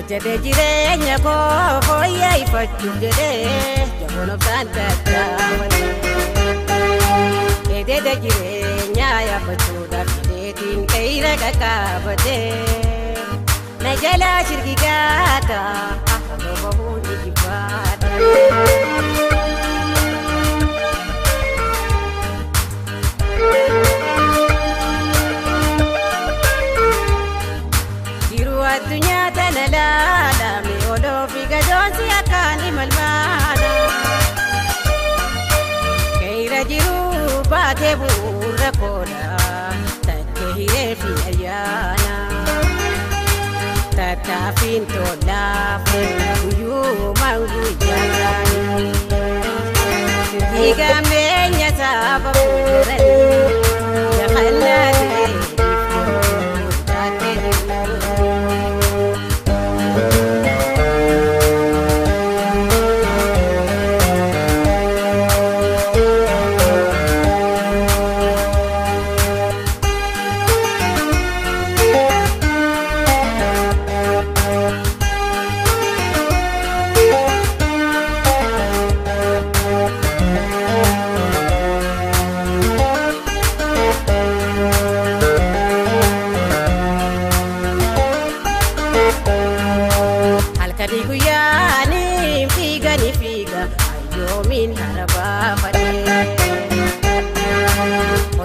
Jade jirenya ko foya ifatu jade jamono tanta tamane ede de jirenya ya fatu da tin kaira kakabade najala shirki gata ahlo bahu jibata الدنيا تنلالا ميولو في قدوسي أكاني ملمانا كيرا جيرو باكي بورا كولا تكهيري في أيانا تتافين تولافين ويوما ويجاني تجيغا من يسابا بوراني يخلاني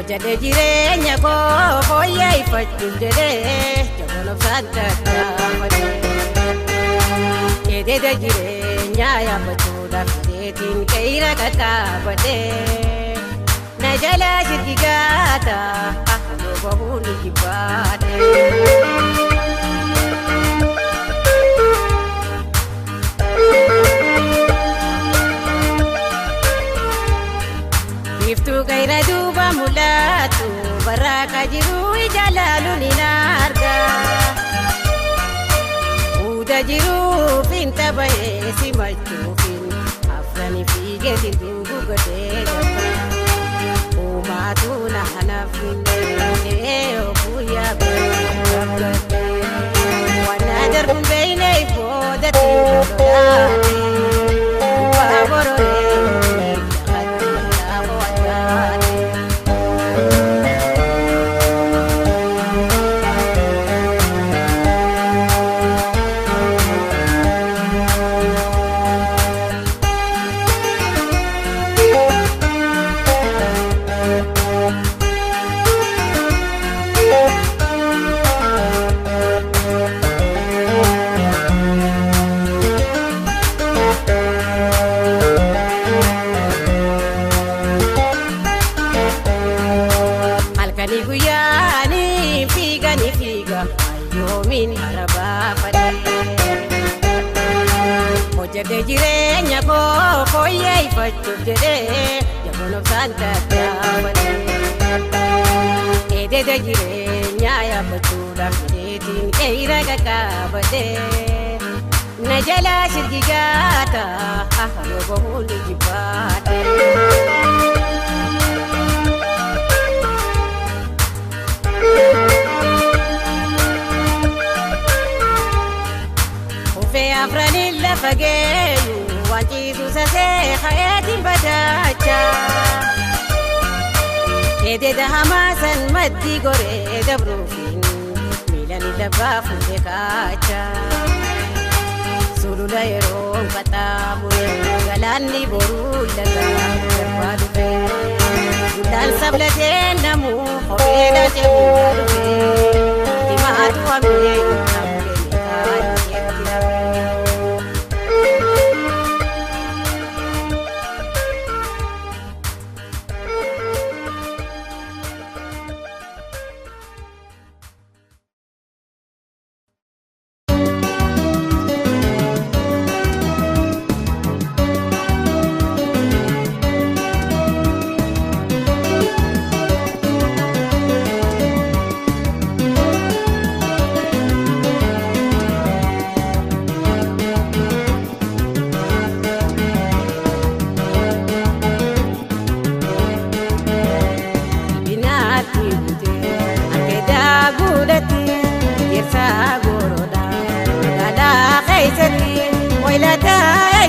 Jade jirenya ko foya ifatu jade jamono tanta tamane ede de jirenya ya fatu da tin kaira kakabade najala shirki gata ahlo bahu jibate Iftu kaira duba mulatu baraka jiru jalalu ninarga uda jiru pinta bae simatu fin afrani fige tindu gade umatu na hanafin o buya gade wana darbun baine ifodati lolati baborore Jade jirenya ko foya ifatu jade jamono tanta tamane ede de jirenya ya fatu da tin kaira kakabade najala shirki gata ahlo bahu jibate afrani la fageyu wajidu sase hayati badacha ede da hamasan maddi gore da brufin milani da bafu de kacha sulula yero katamu galani boru daga badu fe dan sablate namu hobela te bute akeda gudati yersa goroda gala kaisati wailata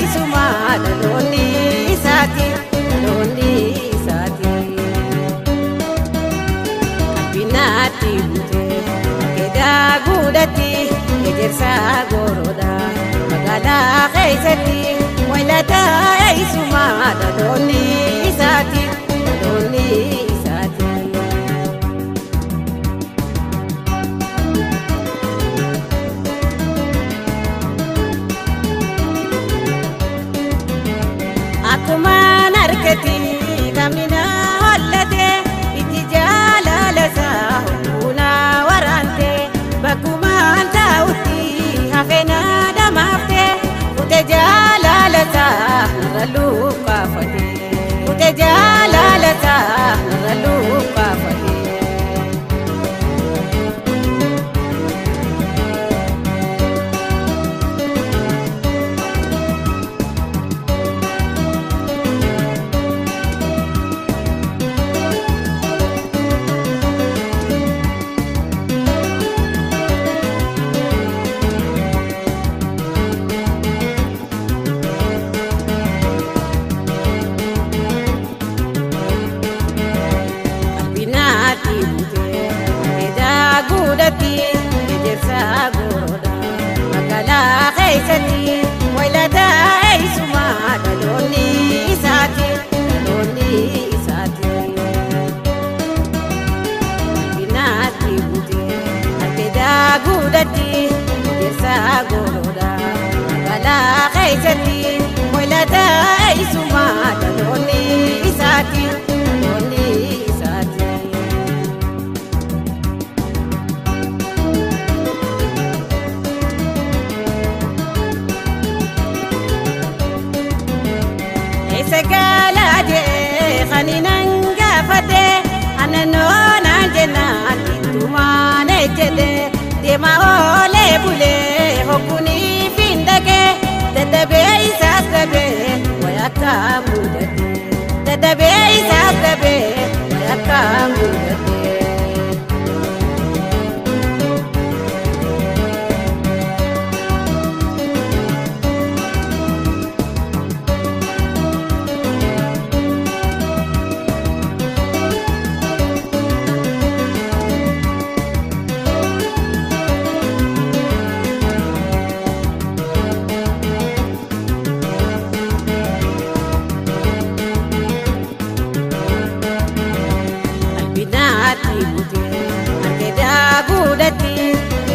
isuma loni sati binati bute akeda gudati yersa goroda gala kaisati wailata isuma loni sati Akuma narketi kamina hollate itijala lasa una warante bakuma anta uti hafena damafte utejala lasa ralu qafate utejala lasa ralu qafate Ejersa goroda magala kaisati wailata isuma loni sati binati bute akeda gudati ejersa goroda magala kaisati wailata isuma loni sati Segalade khaninanga fate ananona jenan tumane jede dema ole bule hokuni findake tadabe isasabe wayakamudate tadabe isasabe wayakamudate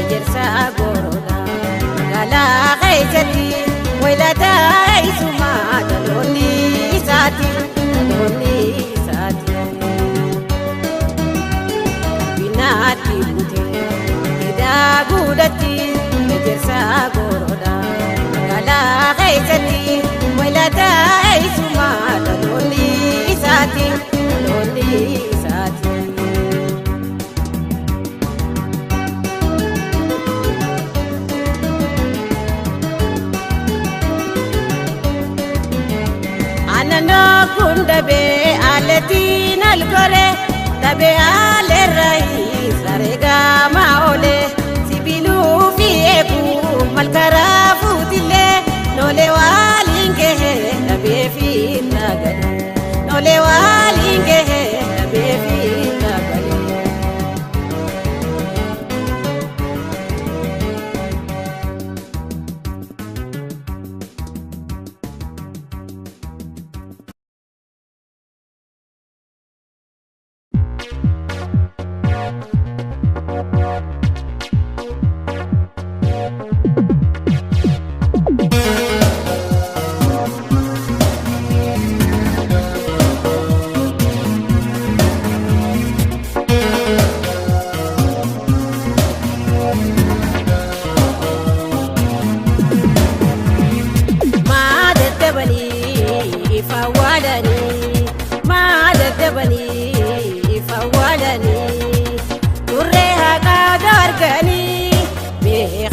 ejersa goroda gala kaisati wailata isuma loni sati binati bute ida gudati ejersa goroda gala kaisati wailata isuma loni sati Anano kundabe aletin algore tabe ale rais arega maole sibilu fieku malkara futile nole walinge tabe fi nagale nole walinge tabe fi nagale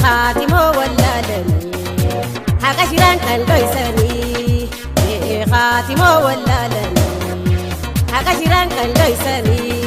خاتمه ولا لني حق شيران كان ليسني خاتمه ولا لني حق شيران كان ليسني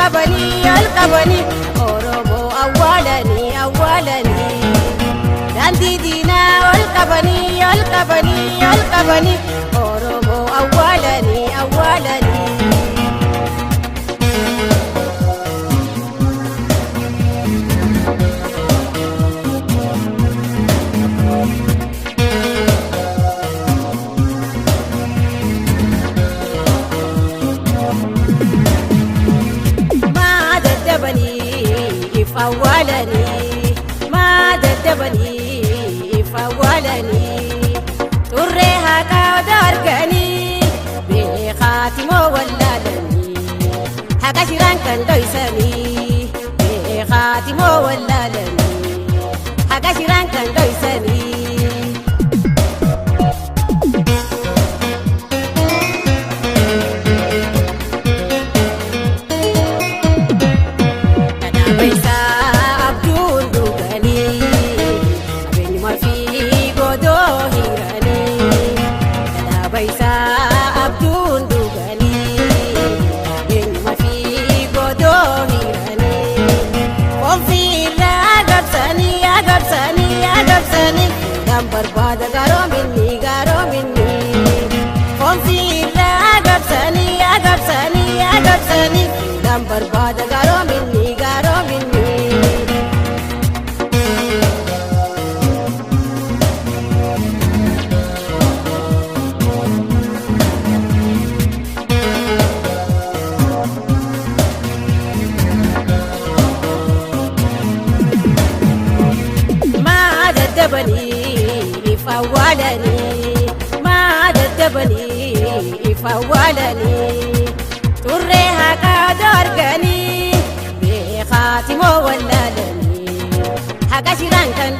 القبني أوروبو أولني داندي دينا القبني أوروبو أولني ما ددبني فولني تريها كوداركني بخاتمه ولالني حكا شيران كان دويسني بخاتمه ولالني حكا شيران كان دويسني برباد غارو مني قوم في لا أقبسني دم برباد غارو مني ما ددبني فولني تريها كادركني بخاتمه ولالني حكا شيران كان